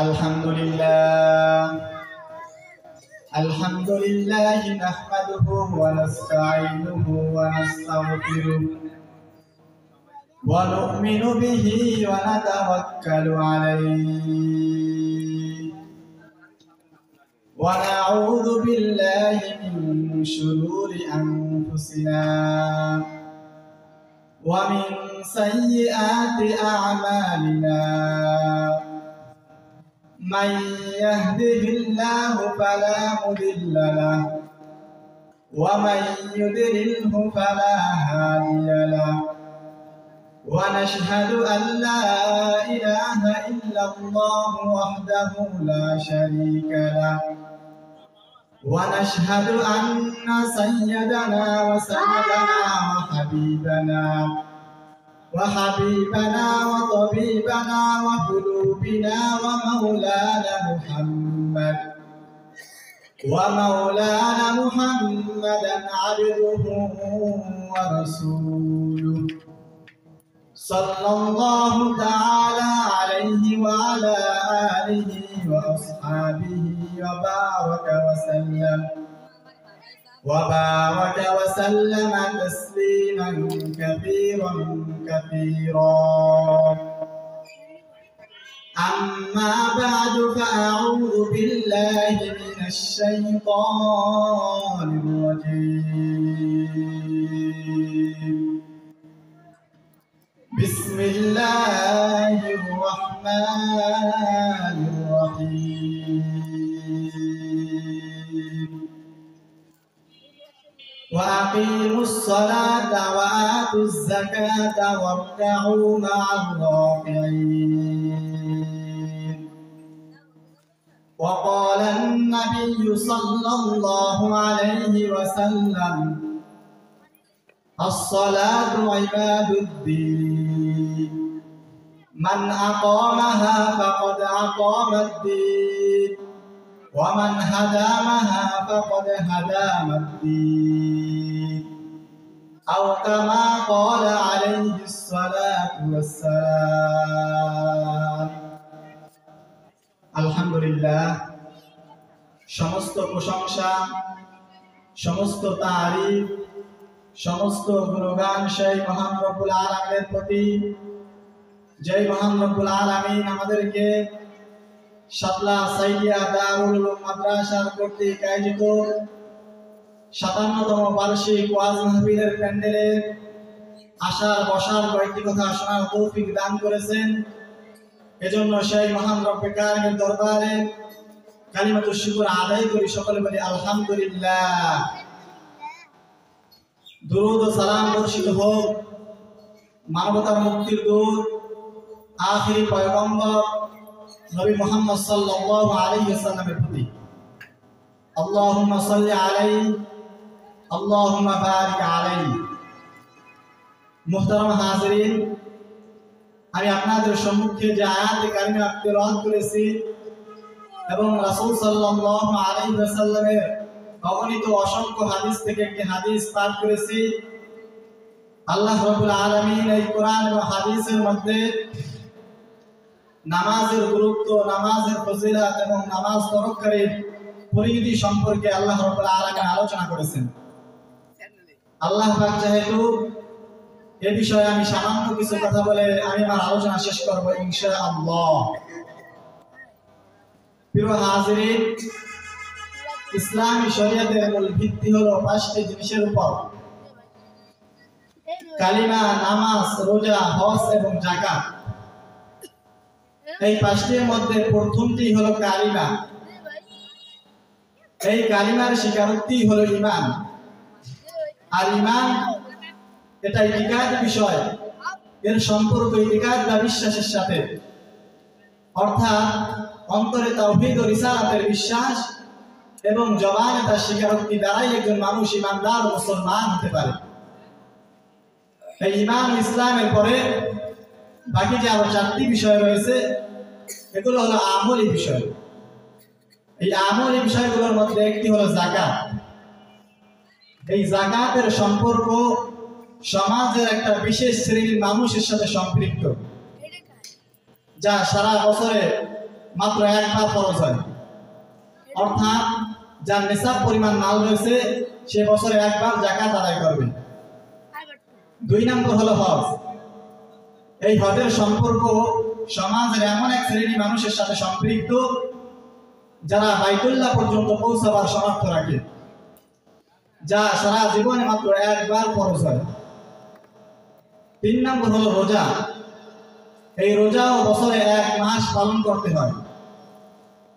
الحمد لله نحمده ونستعينه ونستغفره ونؤمن به ونتوكل عليه ونعوذ بالله من شرور أنفسنا ومن سيئات أعمالنا من يهده الله فلا مضل له ومن يضلله فلا هادي له ونشهد أن لا إله إلا الله وحده لا شريك له ونشهد أن سيدنا وسندنا وحبيبنا وطبيبنا وقلوبنا ومولانا محمدا عبده ورسوله صلى الله تعالى عليه وعلى آله وأصحابه وبارك وسلم تسليما كثيرا أما بعد فأعوذ بالله من الشيطان الرجيم بسم الله الرحمن الرحيم وأقيموا الصلاة وآتوا الزكاة واركعوا مع الراكعين وقال النبي صلى الله عليه وسلم الصلاة عماد الدين من أقامها فقد أقام الدين ومن هدمها فقد هدم الدين أو كما قال عليه الصلاة والسلام الحمد لله সমস্ত প্রশংসা সমস্ত তারিফ সমস্ত গুণগান সেই মহান রব্বুল আলামিনের প্রতি যে মহান রব্বুল আলামিন আমাদেরকে শাপলা সাইদিয়া দারুল উলুম মাদ্রাসার কর্তৃক আয়োজিত 57তম বার্ষিক ওয়াজ মাহফিলের প্যান্ডেলে আসার বসার কয়েকটি কথা শোনার তৌফিক দান করেছেন। এজন্য সেই মহান রব্বে কারিমের দরবারে কালিমাতুশ শুকর আদায় করি, সকলে বলি আলহামদুলিল্লাহ। দুরূদ ও সালাম বর্ষিত হোক মানবতার মুক্তির দূত আখিরি পয়গম্বর নবী মুহাম্মদ সাল্লাল্লাহু আলাইহি ওয়াসাল্লামের প্রতি। আল্লাহুম্মা সাল্লি আলাইহি আল্লাহুম্মা বারিক আলাইহি। মুহতারাম হাজিরিন, আমি আপনাদের সম্মুখে যে আয়াতে কারিমা তেলাওয়াত করেছি এবং রাসূল সাল্লাল্লাহু আলাইহি ওয়াসাল্লামের অগণিত অসংখ্য হাদিস থেকে একটি হাদিস পাঠ করেছি। আল্লাহ রাব্বুল আলামিন এই কোরআন এবং হাদিসের মধ্যে নামাজের গুরুত্ব, নামাজের ফজিলত এবং নামাজ তরককারীর পরিণতি সম্পর্কে আল্লাহ রাব্বুল আলামিন আলোচনা করেছেন। আল্লাহ পাক যেহেতু এ বিষয়ে আমি সামান্য কিছু কথা বলে আমি আমার আলোচনা শেষ করব ইনশাআল্লাহ। প্রিয় হাজিরিন, ইসলামী শরীয়তের মূল ভিত্তি হলো 5টি জিনিসের উপর: কালিমা, নামাজ, রোজা, হজ এবং যাকাত। এই 5টির মধ্যে প্রথমটি হলো কালিমা। এই কালিমার স্বীকারোক্তি হলো ঈমান। আর ঈমান এটা ইতিকাদ বিষয়, এর সম্পর্ক ইতিকাদ বা বিশ্বাসের সাথে, অর্থাৎ অন্তরে তাওহীদ ও রিসালাতের বিশ্বাস এবং জবানে তার স্বীকারোক্তি দ্বারাই একজন মানুষ ঈমানদার ও মুসলমান হতে পারে। এই ঈমান ইসলামের পরে বাকি যে আরো 4টি বিষয় রয়েছে এগুলো হলো আমলি বিষয়। এই আমলি বিষয়গুলোর মধ্যে একটি হলো যাকাত। এই যাকাতের সম্পর্ক সমাজের একটা বিশেষ শ্রেণীর মানুষের সাথে সম্পৃক্ত, যা সারা বছরে মাত্র একবার ফরজ হয়, অর্থাৎ যার নিসাব পরিমাণ মাল রয়েছে সে বছরে একবার যাকাত আদায় করবে। 2 নম্বর হলো হজ। এই হজের সম্পর্ক সমাজের এমন এক শ্রেণী মানুষের সাথে সম্পৃক্ত যারা বাইতুল্লাহ পর্যন্ত পৌঁছাবার সামর্থ্য রাখে, যা সারা জীবনে মাত্র একবার ফরজ হয়। 3 নম্বর হলো রোজা। এই রোজাও বছরে 1 মাস পালন করতে হয়,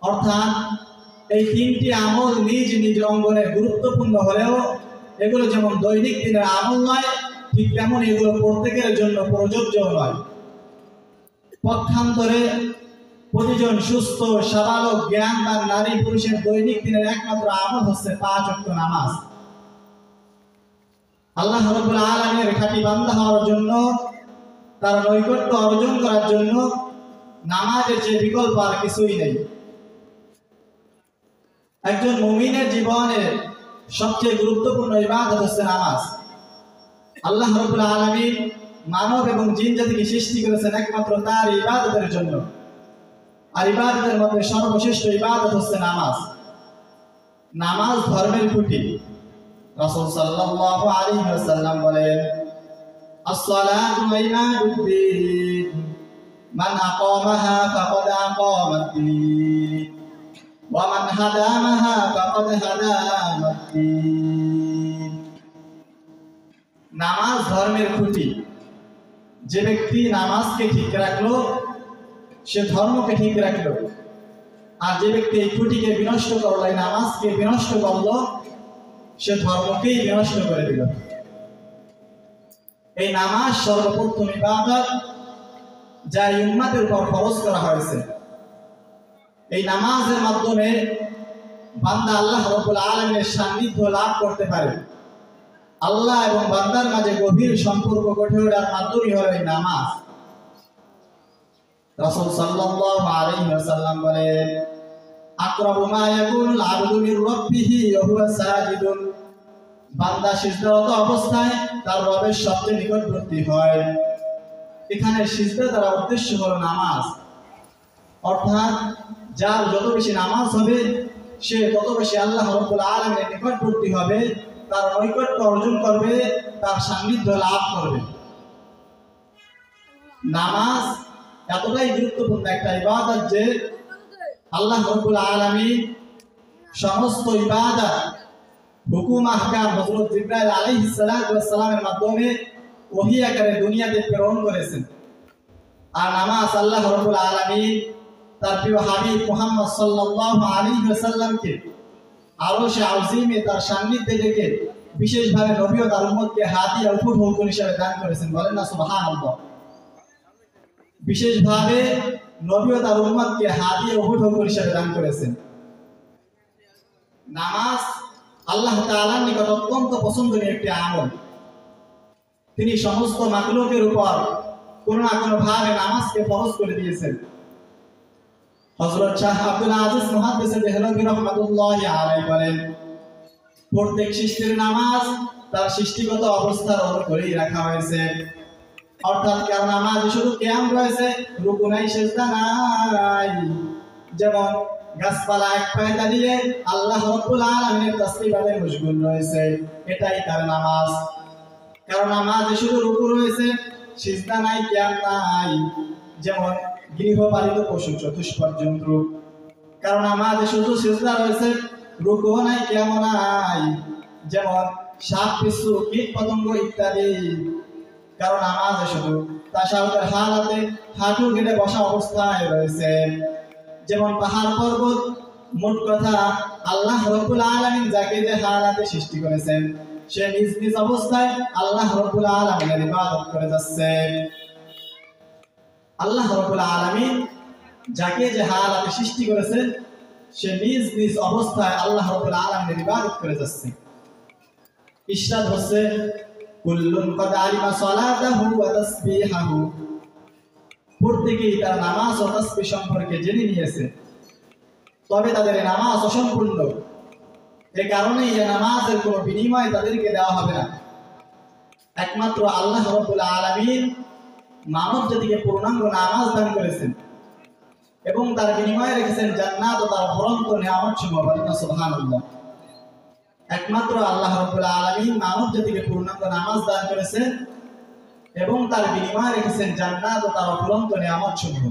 অর্থাৎ এই 3টি আমল নিজ নিজ অঙ্গনে গুরুত্বপূর্ণ হলেও এগুলো যেমন দৈনিক দিনের আমল নয়, ঠিক তেমন এগুলো প্রত্যেকের জন্য প্রযোজ্য নয়। পক্ষান্তরে প্রতিজন সুস্থ সাবালক জ্ঞানবান নারী পুরুষের দৈনিক দিনের একমাত্র আমল হচ্ছে 5 ওয়াক্ত নামাজ। আল্লাহ রাব্বুল আলামিনের খাঁটি বান্দা হওয়ার জন্য, তার নৈকট্য অর্জন করার জন্য নামাজের যে বিকল্প আর কিছুই নেই। একজন মুমিনের জীবনে সবচেয়ে গুরুত্বপূর্ণ ইবাদত হচ্ছে নামাজ। আল্লাহ রাব্বুল আলামিন মানব এবং জিন জাতিকে সৃষ্টি করেছেন একমাত্র তার ইবাদতের জন্য, আর ইবাদতের মধ্যে সর্বশ্রেষ্ঠ ইবাদত হচ্ছে নামাজ। নামাজ ধর্মের খুঁটি। রাসূল সাল্লাল্লাহু আলাইহি ওয়াসাল্লাম বলেন, আস-সালাতু ইমাদুদ্দিন, মান আকামাহা ফাকাদ আকামাদ্দিন, ওয়া মান হাদামাহা ফাকাদ হাদামাদ্দিন। নামাজ ধর্মের খুঁটি। যে ব্যক্তি নামাজকে ঠিক রাখলো সে ধর্মকে ঠিক রাখলো, আর যে ব্যক্তি এই খুঁটিকে বিনষ্ট করলো, এই নামাজকে বিনষ্ট করলো, সে ধর্মকেই বিনষ্ট করে দিল। এই নামাজ সর্বপ্রথম ইবাদত যা এই উম্মতের উপর ফরজ করা হয়েছে। এই নামাজের মাধ্যমে বান্দা আল্লাহ রাব্বুল আলামিনের সান্নিধ্য লাভ করতে পারে। আল্লাহ এবং বান্দার মাঝে গভীর সম্পর্ক গড়ে ওঠার মাধ্যমই হলো এই নামাজ। রাসূল সাল্লাল্লাহু আলাইহি ওয়াসাল্লাম বলেন, আকরাবু মা ইয়াকুনুল আবদু মির রাব্বিহি ওয়া হুয়া সাজিদুন। বান্দা সিজদারত অবস্থায় তার রবের সবচেয়ে নিকটবর্তী হয়। এখানে সিজদা দ্বারা উদ্দেশ্য হলো নামাজ, অর্থাৎ যার যত বেশি নামাজ হবে সে তত বেশি আল্লাহ রাব্বুল আলামিনের নিকটবর্তী হবে, তার নৈকট্য অর্জন করবে, তার সান্নিধ্য লাভ করবে। নামাজ এতটাই গুরুত্বপূর্ণ একটা ইবাদত যে আল্লাহ রাব্বুল আলামিন সমস্ত ইবাদত হুকুম আহকাম হযরত জিবরাইল আলাইহিস সালাতু ওয়াস সালামের মাধ্যমে ওহী আকারে দুনিয়াতে প্রেরণ করেছেন। আর নামাজ আল্লাহ রাব্বুল আলামিন তার প্রিয় হাবিব মুহাম্মদ সাল্লাল্লাহু আলাইহি ওয়াসাল্লামকে আরশে আযীমে তার সান্নিধ্যে রেখে বিশেষভাবে নবী ও তার উম্মতকে হাদিয়া উপঢৌকন হিসেবে দান করেছেন। বলেন না সুবহানাল্লাহ। বিশেষভাবে নবী ও তার উম্মতকে হাদিয়া উপঢৌকন হিসেবে দান করেছেন। নামাজ আল্লাহ তাআলার নিকট অত্যন্ত পছন্দনীয় একটি আমল। তিনি সমস্ত মাখলুকের উপর কোনো না কোনো ভাবে নামাজকে ফরজ করে দিয়েছেন। হযরত শাহ আব্দুল আজিজ মুহাদ্দিস দেহলভী রাহমাতুল্লাহি আলাইহি বলেন, প্রত্যেক সৃষ্টির নামাজ তার সৃষ্টিগত অবস্থার অনুযায়ী রাখা হয়েছে, অর্থাৎ কার নামাজ শুধু কিয়াম রয়েছে, রুকু নাই, সিজদা নাই। যেমন গাছপালা এক পায়ে দাঁড়িয়ে আল্লাহ রাব্বুল আলামিনের তাসবিহাতে মশগুল রয়েছে, এটাই তার নামাজ। কারণ নামাজে শুধু রুকু রয়েছে, সিজদা নাই, কিয়াম নাই। যেমন গৃহপালিত পশু চতুষ্পদ জন্তু। কারণ নামাজে শুধু সিজদা রয়েছে, রুকু নাই, কিয়াম নাই। যেমন সাপ, পিচ্চু, কীট পতঙ্গ ইত্যাদি। কারণ নামাজে শুধু তাশাহুদের হালাতে হাঁটু গেড়ে বসা অবস্থায় রয়েছে। যেমন পাহাড় পর্বত। মোট কথা আল্লাহ রাব্বুল আলামিন যাকে যে হালাতে সৃষ্টি করেছেন সে নিজ নিজ অবস্থায় আল্লাহ রাব্বুল আলামিনের ইবাদত করে যাচ্ছে। আল্লাহ রাব্বুল আলামিন যাকে যে হালাতে সৃষ্টি করেছেন সে নিজ নিজ অবস্থায় আল্লাহ রাব্বুল আলামিনের ইবাদত করে যাচ্ছে। ইরশাদ হচ্ছে, কুল্লুন ক্বাদ আলিমা সালাতাহু ওয়া তাসবিহাহু। প্রত্যেকেই তার নামাজ ও তাসবিহ সম্পর্কে জেনে নিয়েছে, তবে তাদের নামাজ অসম্পূর্ণ। এই কারণে এই নামাজের কোনো বিনিময় তাদেরকে দেওয়া হবে না। একমাত্র আল্লাহ রাব্বুল আলামিন মানব জাতিকে পূর্ণাঙ্গ নামাজ দান করেছেন। এবং তার বিনিময়ে রেখেছেন জান্নাত ও তার অফুরন্ত নিয়ামত সমূহ। সুবহানাল্লাহ। একমাত্র আল্লাহ রাব্বুল আলামিন মানব জাতিকে পূর্ণাঙ্গ নামাজ দান করেছেন এবং তার বিনিময়ে রেখেছেন জান্নাত ও তার অফুরন্ত নিয়ামত সমূহ।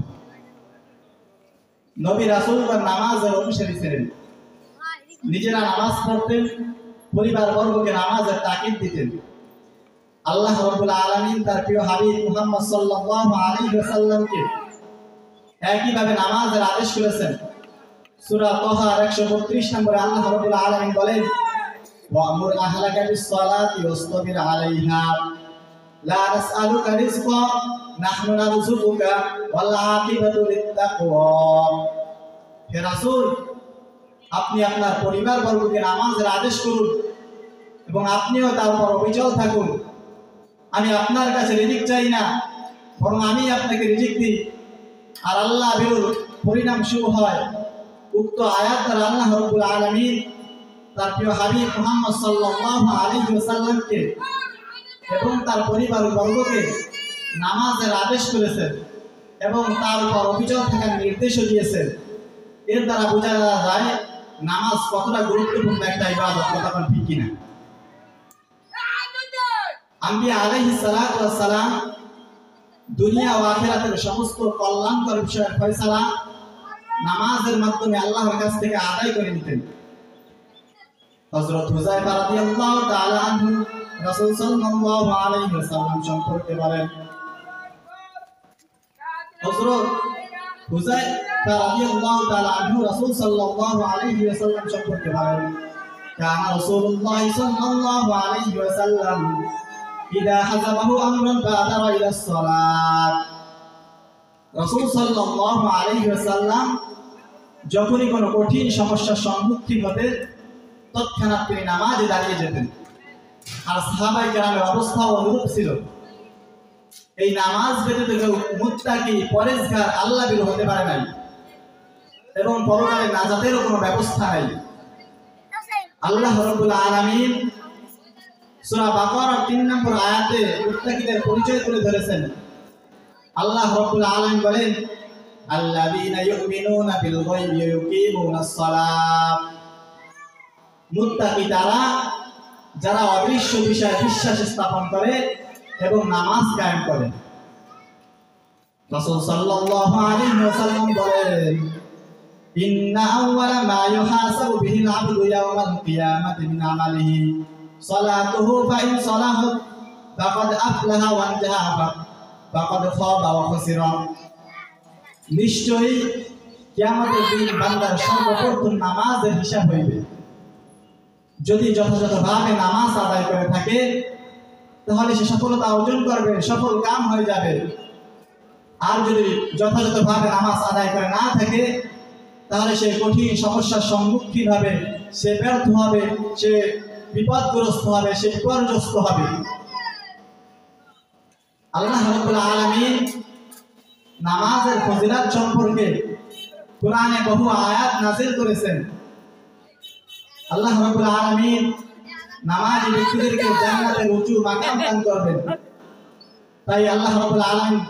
নবী রাসূলগণ নামাজের অনুসারী ছিলেন, নিজেরা নামাজ পড়তেন, পরিবার বর্গকে নামাজের তাকিদ দিতেন। আল্লাহ রাব্বুল আলামিন তার প্রিয় হাবিব মুহাম্মদ সাল্লাল্লাহু আলাইহি ওয়াসাল্লামকে একইভাবে নামাজের আদেশ করেছেন। সূরা তাহা 132 নম্বরে আল্লাহ রাব্বুল আলামিন বলেন, ওয়া'মুর আহলাকা বিস-সালাতি ওয়াসতাবির আলাইহা লা নাসআলুকা রিজকা নাহনু নারযুকুকা ওয়াল আকিবাতু লিত-তাকওয়া। হে রাসূল, আপনি আপনার পরিবার বর্গকে নামাজের আদেশ করুন এবং আপনিও তার উপর অবিচল থাকুন। আমি আপনার কাছে রিজিক চাই না, বরং আমি আপনাকে রিজিক দিই, আর আল্লাহ বিরুদ্ধ পরিণাম শুভ হয়। উক্ত আয়াত দ্বারা আল্লাহ রাব্বুল আলামিন তার প্রিয় হাবিব মুহাম্মদ সাল্লাল্লাহু আলাইহি ওয়াসাল্লামকে এবং তার পরিবার বর্গকে নামাজের আদেশ করেছেন এবং তার উপর অবিচল থাকার নির্দেশও দিয়েছেন। এর দ্বারা বোঝা যায় নামাজ কতটা গুরুত্বপূর্ণ একটা ইবাদত, কথা কোন ঠিক কিনা? আম্বিয়া আলাইহিস সালাতু ওয়াস সালাম দুনিয়া ও আখিরাতের সমস্ত কল্যাণকর বিষয়ের ফয়সালা নামাজের মাধ্যমে আল্লাহর কাছ থেকে আদায় করে নিতেন। হযরত হুযায়ফা রাদিয়াল্লাহু তাআলা আনহু রাসূল সাল্লাল্লাহু আলাইহি ওয়াসাল্লাম সম্পর্কে বলেন, হযরত হুযায়ফা রাদিয়াল্লাহু তাআলা আনহু রাসূল সাল্লাল্লাহু আলাইহি ওয়াসাল্লাম সম্পর্কে বলেন, কানা রাসূলুল্লাহ সাল্লাল্লাহু আলাইহি ওয়াসাল্লাম ইদা হাযাবাহু আমরুন বাদারা ইলাস সালাত। রাসূল সাল্লাল্লাহু আলাইহি ওয়াসাল্লাম যখনই কোনো কঠিন সমস্যার সম্মুখীন হতেন তৎক্ষণাৎ তিনি নামাজে দাঁড়িয়ে যেতেন। আর সাহাবায়ে কেরামের অবস্থাও অনুরূপ ছিল। এই নামাজ ব্যতীত কেউ মুত্তাকি, পরেজগার, আল্লাহভীরু হতে পারে নাই এবং পরকালে নাজাতেরও কোনো ব্যবস্থা নাই। আল্লাহ রাব্বুল আলামিন সূরা বাকারার 3 নম্বর আয়াতে মুত্তাকিদের পরিচয় তুলে ধরেছেন। আল্লাহ রাব্বুল আলামিন বলেন, আল্লাযীনা ইউমিনুনা বিল গায়বি ওয়া ইউকিমুনাস সালাত। মুত্তাকি তারা যারা অদৃশ্য বিষয়ে বিশ্বাস স্থাপন করে এবং নামাজ কায়েম করে। রাসূল সাল্লাল্লাহু আলাইহি ওয়াসাল্লাম বলেন, ইন্না আউওয়ালা মা ইউহাসাবু বিহিল আবদু ইয়াওমাল কিয়ামাতি মিন আমালিহি সালাতুহু ফাইন সালাহাত ফাকাদ আফলাহা ওয়া আনজাহা ফাকাদ খাবা ওয়া খাসিরা। নিশ্চয়ই কিয়ামতের দিন বান্দার সর্বপ্রথম নামাজের হিসাব হইবে। যদি যথাযথভাবে নামাজ আদায় করে থাকে তাহলে সে সফলতা অর্জন করবে, সফল কাম হয়ে যাবে। আর যদি যথাযথভাবে নামাজ আদায় করে না থাকে তাহলে সে কঠিন সমস্যার সম্মুখীন হবে, সে ব্যর্থ হবে, সে বিপদগ্রস্ত হবে, সে বিপর্যস্ত হবে। আল্লাহ রাব্বুল আলামিন নামাজের ফজিলত সম্পর্কে কোরআনে বহু আয়াত নাযিল করেছেন। আল্লাহ রাব্বুল আলামিন নামাজি ব্যক্তিদেরকে জান্নাতের উঁচু মাকাম দান করবেন। তাই আল্লাহ রাব্বুল আলামিন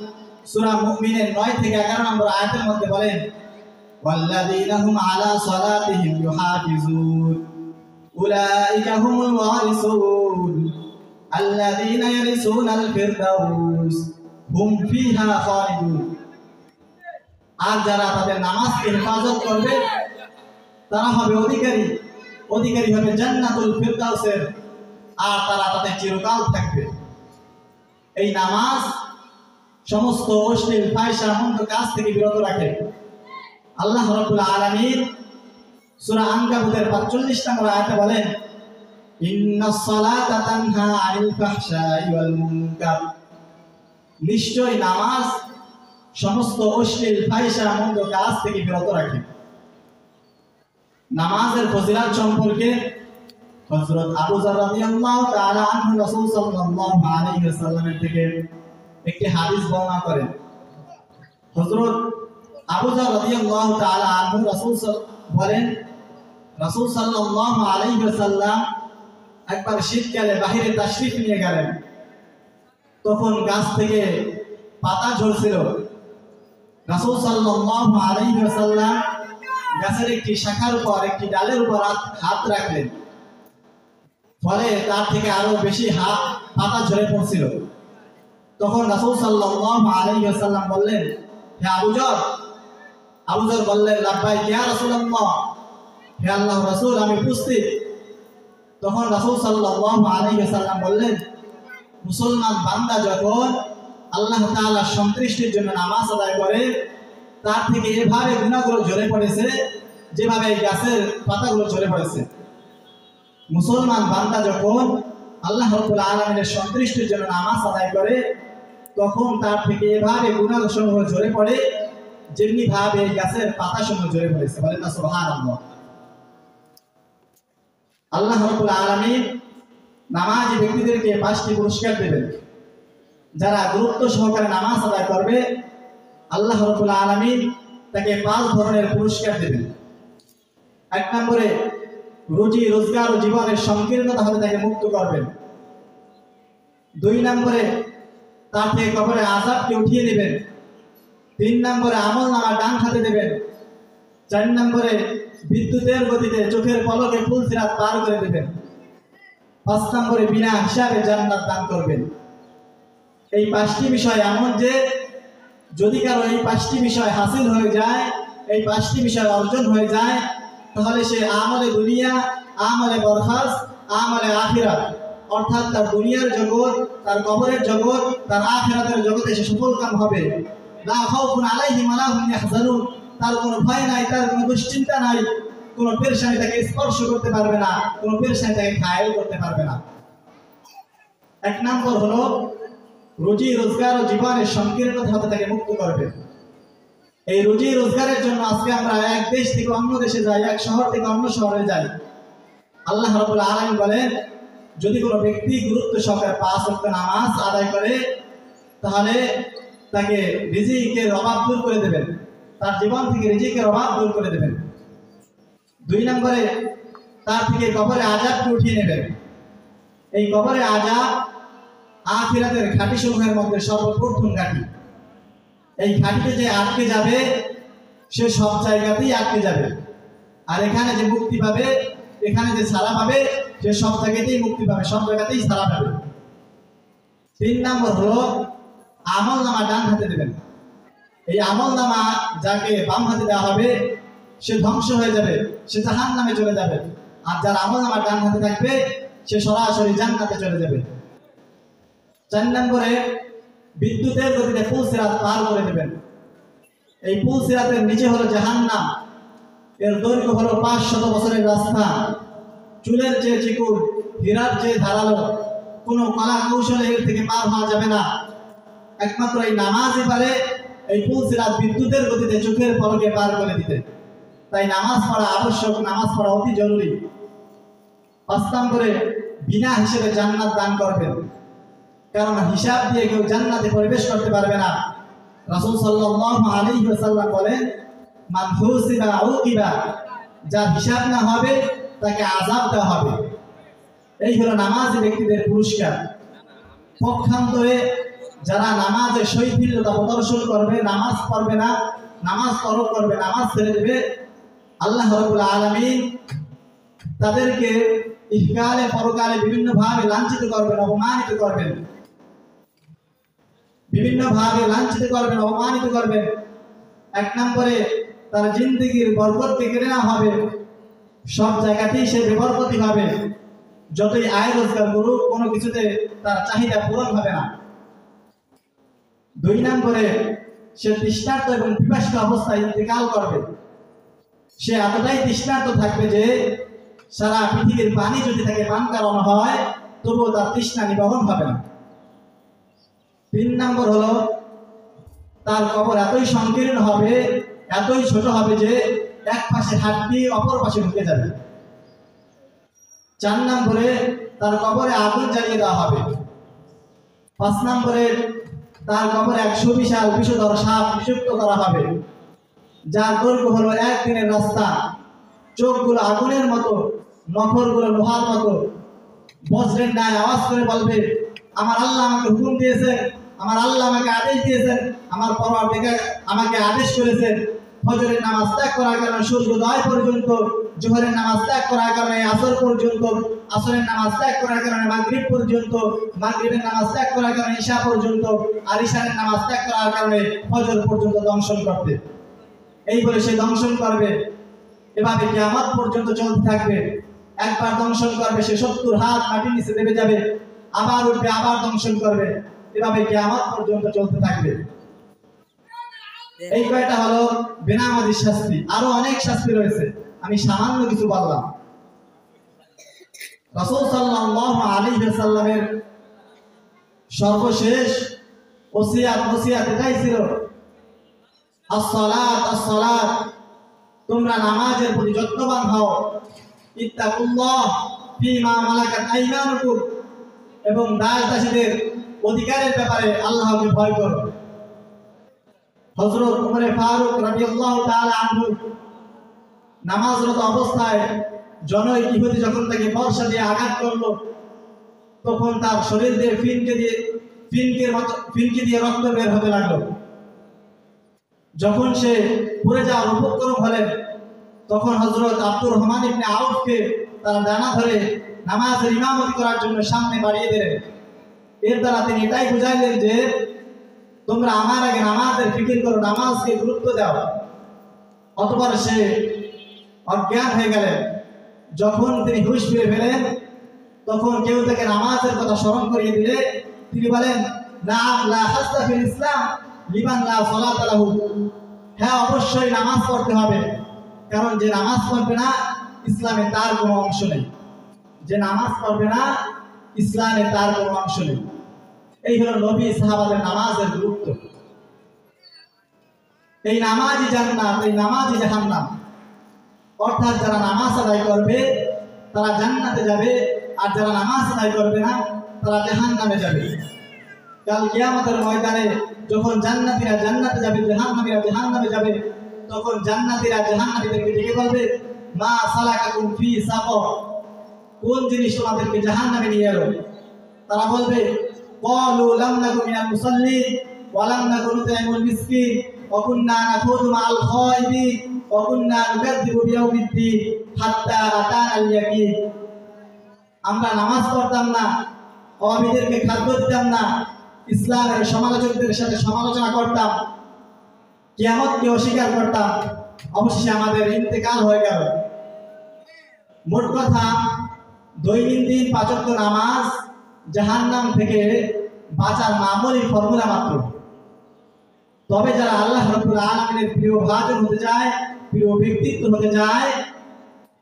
সূরা মুমিনের 9 থেকে 11 নম্বর আয়াতের মধ্যে বলেন, ওয়াল্লাযীনা হুম আলা সালাতিহিম ইউহাফিজুন উলাইকা হুমুল ওয়ারিসুন আল্লাযীনা ইয়ারিসুনাল ফিরদাউস হুম ফিহা খালিদুন। আর যারা তাদের নামাজকে হেফাজত করবে তারা হবে অধিকারী হবে জান্নাতুল ফিরদাউসের, আর তারা তাতে চিরকাল থাকবে। এই নামাজ সমস্ত অশ্লীল ফাহিশা মন্দ কাজ থেকে বিরত রাখে। আল্লাহ রাব্বুল আলামিন সূরা আনকাবুতের 45 নম্বর আয়াতে বলেন, ইন্নাস সালাতা তানহা আনিল ফাহশাই ওয়াল মুনকার। নিশ্চয় নামাজ সমস্ত অশ্লীল ফাহিশা মন্দ কাজ থেকে বিরত রাখে। নামাজের ফজিলত সম্পর্কে হযরত আবু যর রাদিয়াল্লাহু তাআলা আনহু রাসূল সাল্লাল্লাহু আলাইহি ওয়াসাল্লামের থেকে একটি হাদিস বর্ণনা করেন। হযরত আবু যর রাদিয়াল্লাহু তাআলা আনহু রাসূল বলেন, রাসূল সাল্লাল্লাহু আলাইহি ওয়াসাল্লাম একবার শীতকালে বাহিরে তাশরিফ নিয়ে গেলেন। তখন গাছ থেকে পাতা ঝরছিল রাসূল সাল্লাল্লাহু আলাইহি ওয়াসাল্লাম গাছের একটি শাখার উপর, একটি ডালের উপর হাত রাখলেন, ফলে তার থেকে আরো বেশি পাতা ঝরে পড়ছিল। তখন রাসূল সাল্লাল্লাহু আলাইহি ওয়াসাল্লাম বললেন, হে আবু যর। আবু যর বললেন, লাব্বাইক ইয়া রাসূলুল্লাহ, হে আল্লাহর রাসূল, আমি উপস্থিত। তখন রাসূল সাল্লাল্লাহু আলাইহি ওয়াসাল্লাম বললেন, মুসলমান বান্দা যখন আল্লাহ তাআলার সন্তুষ্টির জন্য নামাজ আদায় করে, তার থেকে এভাবে গুনাহগুলো ঝরে পড়েছে যেভাবে এই গাছের পাতাগুলো ঝরে পড়েছে। মুসলমান বান্দা যখন আল্লাহ রাব্বুল আলামিনের সন্তুষ্টির জন্য নামাজ আদায় করে, তখন তার থেকে এভাবে গুনাহসমূহ ঝরে পড়ে যেমনি ভাবে এই গাছের পাতাসমূহ ঝরে পড়েছে। বলেন না সুবহানাল্লাহ। আল্লাহ রাব্বুল আলামিন নামাজি ব্যক্তিদেরকে 5টি পুরস্কার দেবেন। যারা গুরুত্ব সহকারে নামাজ আদায় করবে, আল্লাহ রাব্বুল আলামিন তাকে 5 ধরনের পুরস্কার দেবেন। 1 নম্বরে রুজি রোজগার ও জীবনের সংকীর্ণতা হতে তাকে মুক্ত করবেন। 2 নম্বরে তার থেকে কবরের আযাবকে উঠিয়ে নেবেন। 3 নম্বরে আমলনামা ডান হাতে দেবেন। 4 নম্বরে বিদ্যুতের গতিতে চোখের পলকে ফুলসিরাত পার করে দেবেন। 5 নম্বরে বিনা হিসাবে জান্নাত দান করবেন। এই 5টি বিষয় এমন যে যদি কারো এই 5টি বিষয় হাসিল হয়ে যায়, এই 5টি বিষয় অর্জন হয়ে যায়, তাহলে সে আমলে দুনিয়া, আমলে বরখাস, আমলে আখিরাত, অর্থাৎ তার দুনিয়ার জগৎ, তার কবরের জগৎ, তার আখিরাতের জগতে সে সফলকাম হবে। লা খাউফুন আলাইহিম ওয়া লা হুম ইয়াহজানুন, তার কোনো ভয় নাই, তার কোনো দুশ্চিন্তা নাই, কোনো পেরেশানি তাকে স্পর্শ করতে পারবে না, কোনো পেরেশানি তাকে ঘায়েল করতে পারবে না। 1 নম্বর হলো রুজি রোজগার ও জীবনের সংকীর্ণতা হতে তাকে মুক্ত করবে। এই রুজি রোজগারের জন্য আজকে আমরা এক দেশ থেকে অন্য দেশে যাই, এক শহর থেকে অন্য শহরে যাই। আল্লাহ রাব্বুল আলামিন বলেন, যদি কোনো ব্যক্তি গুরুত্ব সহকারে 5 ওয়াক্ত নামাজ আদায় করে, তাহলে তাকে রিজিকের অভাব দূর করে দেবেন, তার জীবন থেকে রিজিকের অভাব দূর করে দেবেন। 2 নম্বরে তার থেকে কবরে আযাবকে উঠিয়ে নেবেন। এই কবরে আযাব আখিরাতের ঘাঁটি সমূহের মধ্যে সর্বপ্রথম ঘাঁটি। এই ঘাঁটিতে যে আটকে যাবে, সে সব জায়গাতেই আটকে যাবে। আর এখানে যে মুক্তি পাবে, এখানে যে ছাড়া পাবে, সে সব জায়গাতেই মুক্তি পাবে, সব জায়গাতেই ছাড়া পাবে। 3 নম্বর হলো আমলনামা ডান হাতে দেবেন। এই আমলনামা যাকে বাম হাতে দেওয়া হবে, সে ধ্বংস হয়ে যাবে, সে জাহান্নামে চলে যাবে। আর যার আমলনামা ডান হাতে থাকবে, সে সরাসরি জান্নাতে চলে যাবে। 4 নম্বরে বিদ্যুতের গতিতে ফুলসিরাত পার করে দেবেন। এই ফুলসিরাতের নিচে হলো জাহান্নাম, এর দৈর্ঘ্য হলো 500 বছরের রাস্তা। চুলের চেয়ে চিকুন, হীরার চেয়ে ধারালো, কোনো কলা কৌশলে এর থেকে পার হওয়া যাবে না। একমাত্র এই নামাজই পারে এই ফুলসিরাত বিদ্যুতের গতিতে চোখের পলকে পার করে দিতে। তাই নামাজ পড়া আবশ্যক, নামাজ পড়া অতি জরুরি। 5 নম্বরে বিনা হিসেবে জান্নাত দান করবেন, কারণ হিসাব দিয়ে কেউ জান্নাতে প্রবেশ করতে পারবে না। রাসূল সাল্লাল্লাহু আলাইহি ওয়াসাল্লাম বলেন, মান হুসিবা উকিবা, যার হিসাব না হবে তাকে আযাব দেওয়া হবে। এই হলো নামাজি ব্যক্তিদের পুরস্কার। পক্ষান্তরে যারা নামাজে শৈথিল্যতা প্রদর্শন করবে, নামাজ পড়বে না, নামাজ তরক করবে, নামাজ ছেড়ে দেবে, আল্লাহ রাব্বুল আলামিন তাদেরকে ইহকালে পরকালে বিভিন্নভাবে লাঞ্ছিত করবেন, অপমানিত করবেন, বিভিন্নভাবে লাঞ্ছিত করবেন, অপমানিত করবেন। 1 নম্বরে তার জিন্দেগির বরকতকে কেড়ে নেওয়া হবে, সব জায়গাতেই সে বেবরকতি হবে। যতই আয় রোজগার করুক, কোনো কিছুতে তার চাহিদা পূরণ হবে না। 2 নম্বরে সে তৃষ্ণার্ত এবং পিপাসিত অবস্থায় ইন্তেকাল করবে। সে এতটাই তৃষ্ণার্ত থাকবে যে সারা পৃথিবীর পানি যদি তাকে পান করানো হয়, তবুও তার তৃষ্ণা নিবারণ হবে না। 3 নম্বর হলো তার কবর এতই সংকীর্ণ হবে, এতই ছোট হবে যে এক পাশে হাড্ডি অপর পাশে ঢুকে যাবে। 4 নম্বরে তার কবরে আগুন জ্বালিয়ে দেওয়া হবে। 5 নম্বরে তার কবরে 100 বিশাল বিষধর সাপ নিযুক্ত করা হবে, যার দৈর্ঘ্য হলো 1 দিনের রাস্তা। চোখগুলো আগুনের মতো, নখরগুলো লোহার মতো, বজ্রের ন্যায় আওয়াজ করে বলবে, আমার আল্লাহ আমাকে হুকুম দিয়েছে, আমার আল্লাহ আমাকে আদেশ দিয়েছেন, আমার পরওয়ারদিগার আমাকে আদেশ করেছেন ফজরের নামাজ ত্যাগ করার কারণে সূর্যোদয় পর্যন্ত, জোহরের নামাজ ত্যাগ করার কারণে আসর পর্যন্ত, আসরের নামাজ ত্যাগ করার কারণে মাগরিব পর্যন্ত, মাগরিবের নামাজ ত্যাগ করার কারণে ঈশা পর্যন্ত, আর ঈশার নামাজ ত্যাগ করার কারণে ফজর পর্যন্ত দংশন করতে। এই বলে সে দংশন করবে, এভাবে কিয়ামত পর্যন্ত চলতে থাকবে। একবার দংশন করবে, সে 70 হাত মাটির নিচে দেবে যাবে, আবার উঠবে, আবার দংশন করবে, এভাবে কিয়ামত পর্যন্ত চলতে থাকবে। এই কয়টা হলো বেনামাজির শাস্তি। আরো অনেক শাস্তি রয়েছে, আমি সামান্য কিছু বললাম। রাসূল সাল্লাল্লাহু আলাইহি ওয়াসাল্লামের সর্বশেষ ওসিয়াত এটাই ছিল, as-সালাত as-সালাত, তোমরা নামাজের প্রতি যত্নবান হও। ইত্তাকুল্লাহ ফীমা মালাকাত আইমানুকুম, এবং দাস দাসীদের অধিকারের ব্যাপারে আল্লাহকে ভয় করো। হযরত ওমর ফারুক রাদিয়াল্লাহু তাআলা আনহু নামাজরত অবস্থায় জনৈক ইহুদি যখন তাকে বর্ষা দিয়ে আঘাত করলো, তখন তার শরীর দিয়ে ফিনকে দিয়ে রক্ত বের হতে লাগলো। যখন সে পড়ে যাওয়ার উপক্রম হলেন, তখন হযরত আব্দুর রহমান ইবনে আউফকে তারা ডানা ধরে নামাজের ইমামতি করার জন্য সামনে বাড়িয়ে দিলেন। এর দ্বারা তিনি এটাই বুঝাইলেন যে তোমরা আমার আগে নামাজের ফিকির করো, নামাজকে গুরুত্ব দাও। অতঃপর সে অজ্ঞান হয়ে গেলেন। যখন তিনি হুঁশ ফিরে পেলেন, তখন কেউ তাকে নামাজের কথা স্মরণ করিয়ে দিলে তিনি বলেন, নাম লা হাসতা ফিল ইসলাম লিমান লা সালাত লাহু, হ্যাঁ অবশ্যই নামাজ পড়তে হবে, কারণ যে নামাজ পড়বে না ইসলামে তার কোনো অংশ নেই। যে নামাজ পড়বে না ইসলামে তার কোনো অংশ নেই। এই হলো নবী সাহাবাদের নামাজের গুরুত্ব। এই নামাজই জান্নাত, এই নামাজই জাহান্নাম। অর্থাৎ যারা নামাজ আদায় করবে তারা জান্নাতে যাবে, আর যারা নামাজ আদায় করবে না তারা জাহান্নামে যাবে। কাল কিয়ামতের ময়দানে যখন জান্নাতীরা জান্নাতে যাবে, জাহান্নামীরা জাহান্নামে যাবে, তখন জান্নাতীরা জাহান্নামীদেরকে ডেকে বলবে, মা সালাকাকুম ফি সাকর, কোন জিনিস তোমাদেরকে জাহান্নামে নিয়ে এলো? তারা বলবে, ক্বালু লাম নাকু মিনাল মুসাল্লিন ওয়া লাম নাকু নুতঈমুল মিসকিন ওয়া কুননা নাখুযু মা'আল খায়িদিন ওয়া কুননা নুকাযযিবু বিয়াউমিদ্দিন হাত্তা আতানাল ইয়াকিন। আমরা নামাজ পড়তাম না, অভাবীদেরকে খাদ্য দিতাম না, ইসলামের সমালোচকদের সাথে সমালোচনা করতাম, কিয়ামতকে অস্বীকার করতাম, অবশেষে আমাদের ইন্তেকাল হয়ে গেল। মোট কথা, দৈনন্দিন 5 ওয়াক্ত নামাজ জাহান্নাম থেকে বাঁচার মামুলি ফর্মুলা মাত্র। তবে যারা আল্লাহ রাব্বুল আলামিনের প্রিয় ভাজন হতে চায়, প্রিয় ব্যক্তিত্ব হতে চায়,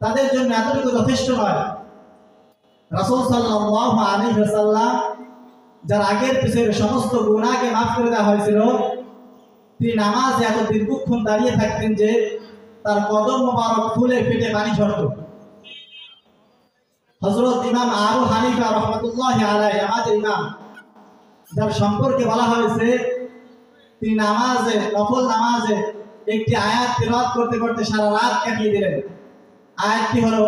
তাদের জন্য এতটুকু যথেষ্ট নয়। রাসূল সাল্লাল্লাহু আলাইহি ওয়াসাল্লাম যার আগের পিছের সমস্ত গুনাহকে মাফ করে দেওয়া হয়েছিল, তিনি নামাজে এত দীর্ঘক্ষণ দাঁড়িয়ে থাকতেন যে তার কদম মোবারক ফুলে ফেটে পানি ঝরত। হযরত ইমাম আবু হানিফা রাহমাতুল্লাহি আলাইহি, আমাদের ইমাম, যার সম্পর্কে বলা হয়েছে তিনি নামাজে, নফল নামাজে একটি আয়াত তিলাওয়াত করতে করতে সারা রাত কাটিয়ে দিলেন। আয়াতটি হলো